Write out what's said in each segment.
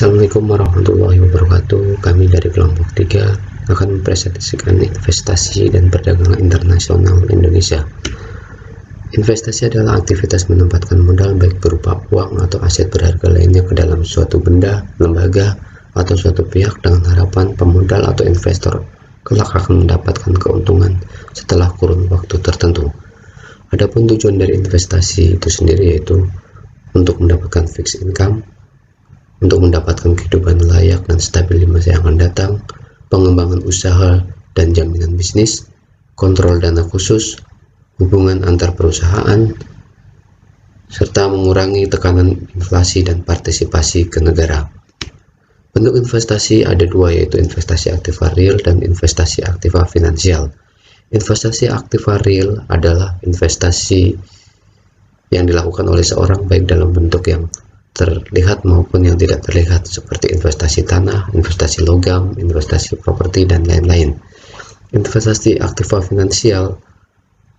Assalamualaikum warahmatullahi wabarakatuh. Kami dari kelompok 3 akan mempresentasikan investasi dan perdagangan internasional Indonesia. Investasi adalah aktivitas menempatkan modal baik berupa uang atau aset berharga lainnya ke dalam suatu benda, lembaga, atau suatu pihak dengan harapan pemodal atau investor kelak akan mendapatkan keuntungan setelah kurun waktu tertentu. Adapun tujuan dari investasi itu sendiri yaitu untuk mendapatkan fixed income, untuk mendapatkan kehidupan layak dan stabil di masa yang akan datang, pengembangan usaha dan jaminan bisnis, kontrol dana khusus, hubungan antar perusahaan, serta mengurangi tekanan inflasi dan partisipasi ke negara. Bentuk investasi ada dua, yaitu investasi aktiva real dan investasi aktiva finansial. Investasi aktiva real adalah investasi yang dilakukan oleh seorang baik dalam bentuk yang terlihat maupun yang tidak terlihat, seperti investasi tanah, investasi logam, investasi properti, dan lain-lain. Investasi aktiva finansial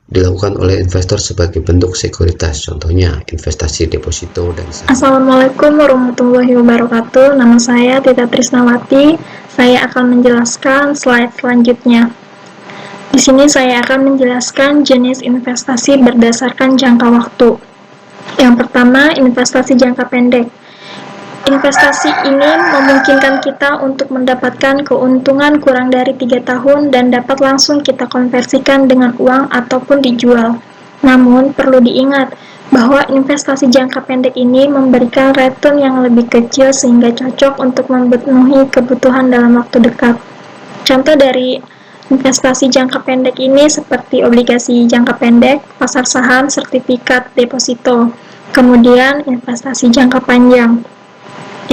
dilakukan oleh investor sebagai bentuk sekuritas, contohnya investasi deposito dan Assalamualaikum warahmatullahi wabarakatuh. Nama saya Tita Trisnawati. Saya akan menjelaskan slide selanjutnya. Di sini saya akan menjelaskan jenis investasi berdasarkan jangka waktu. Yang pertama, investasi jangka pendek. Investasi ini memungkinkan kita untuk mendapatkan keuntungan kurang dari 3 tahun dan dapat langsung kita konversikan dengan uang ataupun dijual. Namun, perlu diingat bahwa investasi jangka pendek ini memberikan return yang lebih kecil sehingga cocok untuk memenuhi kebutuhan dalam waktu dekat. Contoh dari investasi jangka pendek ini seperti obligasi jangka pendek, pasar saham, sertifikat deposito. Kemudian investasi jangka panjang.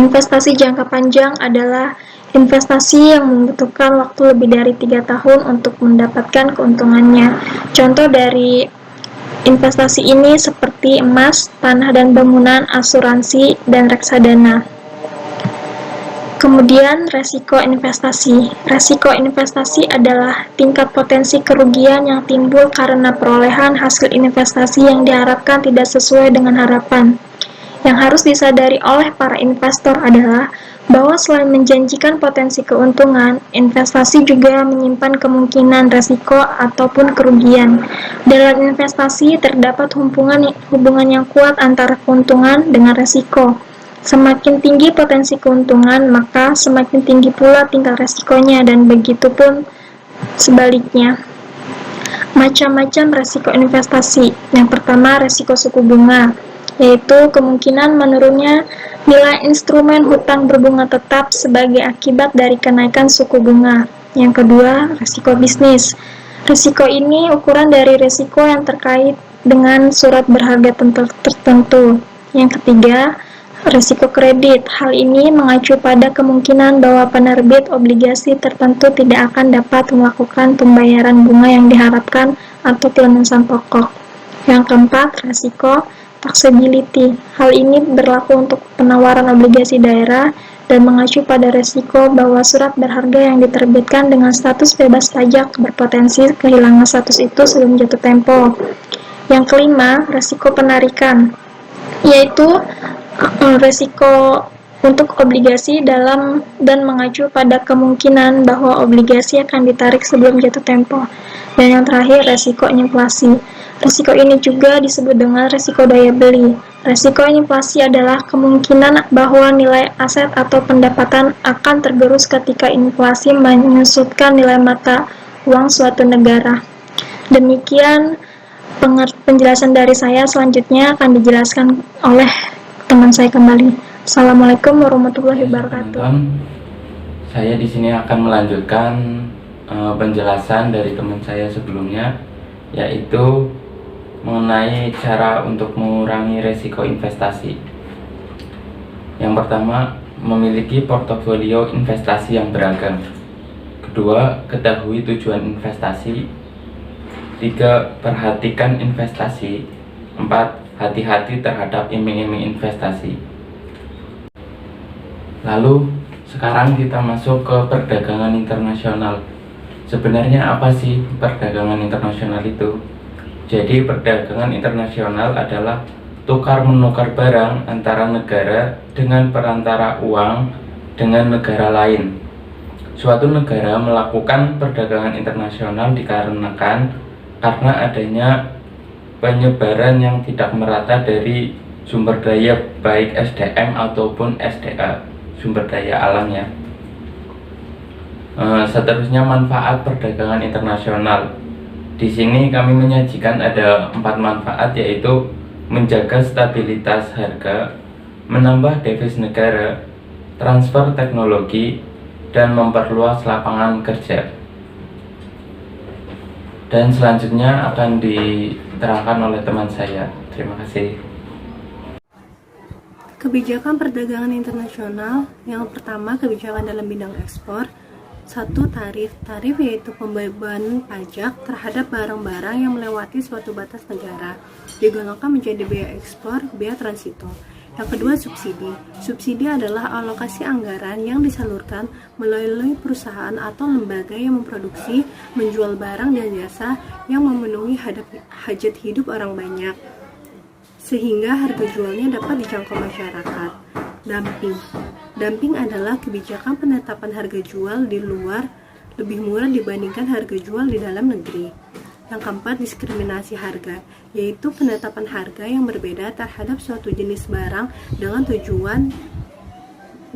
Investasi jangka panjang adalah investasi yang membutuhkan waktu lebih dari 3 tahun untuk mendapatkan keuntungannya. Contoh dari investasi ini seperti emas, tanah dan bangunan, asuransi, dan reksadana. Kemudian resiko investasi. Resiko investasi adalah tingkat potensi kerugian yang timbul karena perolehan hasil investasi yang diharapkan tidak sesuai dengan harapan. Yang harus disadari oleh para investor adalah bahwa selain menjanjikan potensi keuntungan, investasi juga menyimpan kemungkinan resiko ataupun kerugian. Dalam investasi terdapat hubungan yang kuat antara keuntungan dengan resiko. Semakin tinggi potensi keuntungan, maka semakin tinggi pula tingkat resikonya, dan begitu pun sebaliknya. Macam-macam resiko investasi. Yang pertama, resiko suku bunga, yaitu kemungkinan menurunnya nilai instrumen hutang berbunga tetap sebagai akibat dari kenaikan suku bunga. Yang kedua, resiko bisnis. Risiko ini ukuran dari risiko yang terkait dengan surat berharga tertentu. Yang ketiga, risiko kredit. Hal ini mengacu pada kemungkinan bahwa penerbit obligasi tertentu tidak akan dapat melakukan pembayaran bunga yang diharapkan atau pelunasan pokok. Yang keempat, risiko taxability. Hal ini berlaku untuk penawaran obligasi daerah dan mengacu pada risiko bahwa surat berharga yang diterbitkan dengan status bebas pajak berpotensi kehilangan status itu sebelum jatuh tempo. Yang kelima, risiko penarikan, yaitu risiko untuk obligasi dan mengacu pada kemungkinan bahwa obligasi akan ditarik sebelum jatuh tempo. Dan yang terakhir, risiko inflasi. Risiko ini juga disebut dengan risiko daya beli. Risiko inflasi adalah kemungkinan bahwa nilai aset atau pendapatan akan tergerus ketika inflasi menyusutkan nilai mata uang suatu negara. Demikian penjelasan dari saya. Selanjutnya akan dijelaskan oleh teman saya kembali. Assalamualaikum warahmatullahi wabarakatuh. Saya di sini akan melanjutkan penjelasan dari teman saya sebelumnya, yaitu mengenai cara untuk mengurangi resiko investasi. Yang pertama, memiliki portofolio investasi yang beragam. Kedua, ketahui tujuan investasi. 3, perhatikan investasi. 4, hati-hati terhadap iming-iming investasi. Lalu sekarang kita masuk ke perdagangan internasional. Sebenarnya apa sih perdagangan internasional itu? Jadi perdagangan internasional adalah tukar-menukar barang antara negara dengan perantara uang dengan negara lain. Suatu negara melakukan perdagangan internasional dikarenakan karena adanya penyebaran yang tidak merata dari sumber daya baik SDM ataupun SDA, sumber daya alamnya. Seterusnya manfaat perdagangan internasional. Di sini kami menyajikan ada 4 manfaat, yaitu menjaga stabilitas harga, menambah devis negara, transfer teknologi, dan memperluas lapangan kerja. Dan selanjutnya akan diterangkan oleh teman saya. Terima kasih. Kebijakan perdagangan internasional. Yang pertama, kebijakan dalam bidang ekspor. 1. Tarif. Tarif yaitu pembebanan pajak terhadap barang-barang yang melewati suatu batas negara, digolongkan menjadi biaya ekspor, biaya transito. Yang kedua, subsidi. Subsidi adalah alokasi anggaran yang disalurkan melalui perusahaan atau lembaga yang memproduksi, menjual barang dan jasa yang memenuhi hajat hidup orang banyak, sehingga harga jualnya dapat dijangkau masyarakat. Dumping. Dumping adalah kebijakan penetapan harga jual di luar lebih murah dibandingkan harga jual di dalam negeri. Yang keempat, diskriminasi harga, yaitu penetapan harga yang berbeda terhadap suatu jenis barang dengan tujuan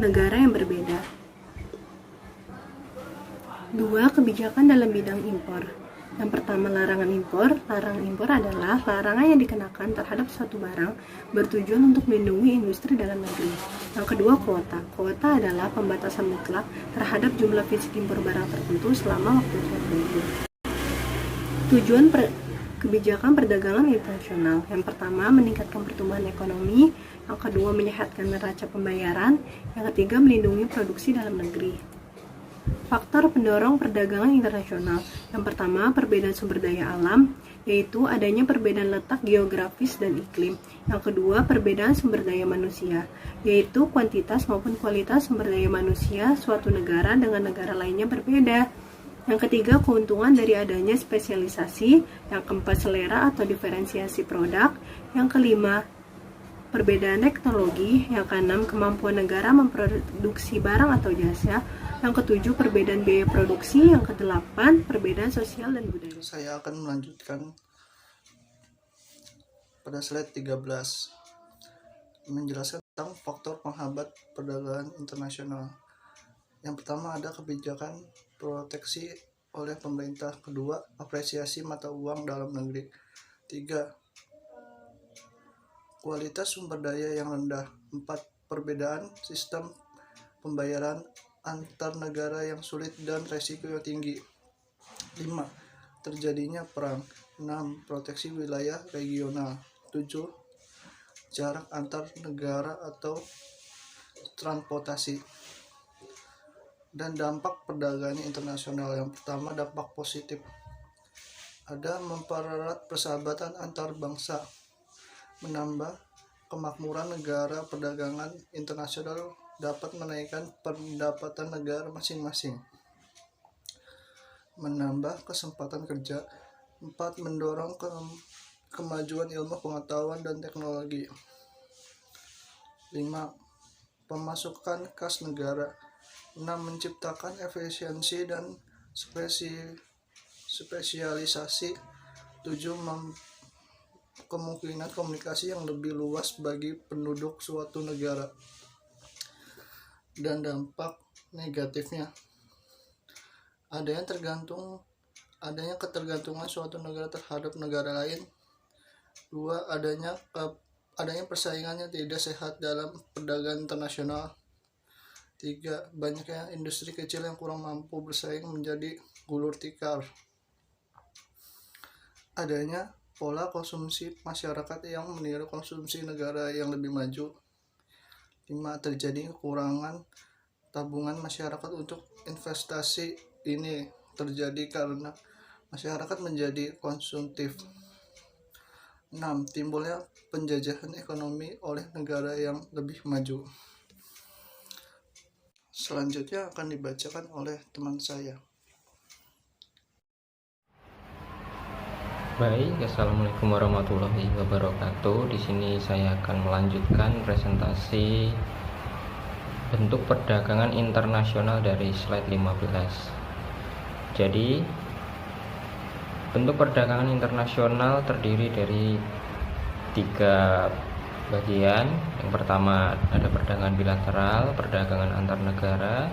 negara yang berbeda. 2. Kebijakan dalam bidang impor. Yang pertama, larangan impor. Larangan impor adalah larangan yang dikenakan terhadap suatu barang bertujuan untuk melindungi industri dalam negeri. Yang kedua, kuota. Kuota adalah pembatasan mutlak terhadap jumlah fisik impor barang tertentu selama waktu tertentu. Tujuan kebijakan perdagangan internasional. Yang pertama, meningkatkan pertumbuhan ekonomi. Yang kedua, menyehatkan neraca pembayaran. Yang ketiga, melindungi produksi dalam negeri. Faktor pendorong perdagangan internasional. Yang pertama, perbedaan sumber daya alam, yaitu adanya perbedaan letak geografis dan iklim. Yang kedua, perbedaan sumber daya manusia, yaitu kuantitas maupun kualitas sumber daya manusia suatu negara dengan negara lainnya berbeda. Yang ketiga, keuntungan dari adanya spesialisasi. Yang keempat, selera atau diferensiasi produk. Yang kelima, perbedaan teknologi. Yang keenam, kemampuan negara memproduksi barang atau jasa. Yang ketujuh, perbedaan biaya produksi. Yang kedelapan, perbedaan sosial dan budaya. Saya akan melanjutkan pada slide 13, menjelaskan tentang faktor penghambat perdagangan internasional. Yang pertama, ada kebijakan proteksi oleh pemerintah. Kedua, apresiasi mata uang dalam negeri. 3. Kualitas sumber daya yang rendah. 4. Perbedaan sistem pembayaran antar negara yang sulit dan resiko yang tinggi. 5. Terjadinya perang. 6. Proteksi wilayah regional. 7. Jarak antar negara atau transportasi. Dan dampak perdagangan internasional. Yang pertama, dampak positif. Ada mempererat persahabatan antar bangsa, menambah kemakmuran negara. Perdagangan internasional dapat menaikkan pendapatan negara masing-masing, menambah kesempatan kerja. 4. Mendorong kemajuan ilmu pengetahuan dan teknologi. 5. Pemasukan kas negara. 6. Menciptakan efisiensi dan spesialisasi. 7. Kemungkinan komunikasi yang lebih luas bagi penduduk suatu negara. Dan dampak negatifnya, adanya ketergantungan suatu negara terhadap negara lain. 2. Adanya persaingan yang tidak sehat dalam perdagangan internasional. 3. Banyaknya industri kecil yang kurang mampu bersaing menjadi gulur tikar. Adanya pola konsumsi masyarakat yang meniru konsumsi negara yang lebih maju. 5. Terjadi kekurangan tabungan masyarakat untuk investasi. Ini terjadi karena masyarakat menjadi konsumtif. 6. Timbulnya penjajahan ekonomi oleh negara yang lebih maju. Selanjutnya akan dibacakan oleh teman saya. Baik, assalamualaikum warahmatullahi wabarakatuh. Di sini saya akan melanjutkan presentasi bentuk perdagangan internasional dari slide 15. Jadi, bentuk perdagangan internasional terdiri dari 3 bagian. Yang pertama ada perdagangan bilateral, perdagangan antar negara.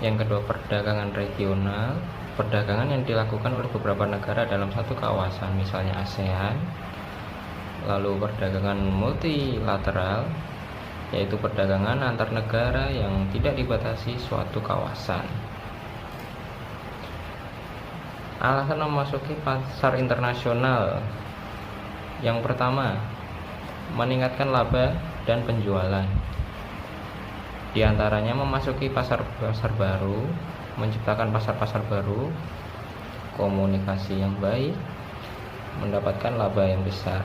Yang kedua perdagangan regional, perdagangan yang dilakukan oleh beberapa negara dalam satu kawasan, misalnya ASEAN. Lalu perdagangan multilateral, yaitu perdagangan antar negara yang tidak dibatasi suatu kawasan. Alasan memasuki pasar internasional: yang pertama, meningkatkan laba dan penjualan. Di antaranya memasuki pasar-pasar baru, menciptakan pasar-pasar baru, komunikasi yang baik, mendapatkan laba yang besar.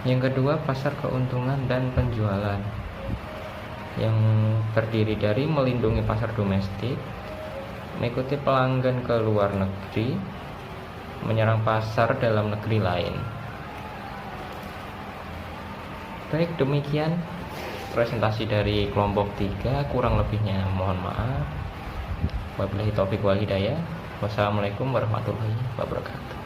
Yang kedua, pasar keuntungan dan penjualan, yang terdiri dari melindungi pasar domestik, mengikuti pelanggan ke luar negeri, menyerang pasar dalam negeri lain. Baik, demikian presentasi dari kelompok 3, kurang lebihnya mohon maaf. Wabillahi taufiq wal hidayah. Wassalamualaikum warahmatullahi wabarakatuh.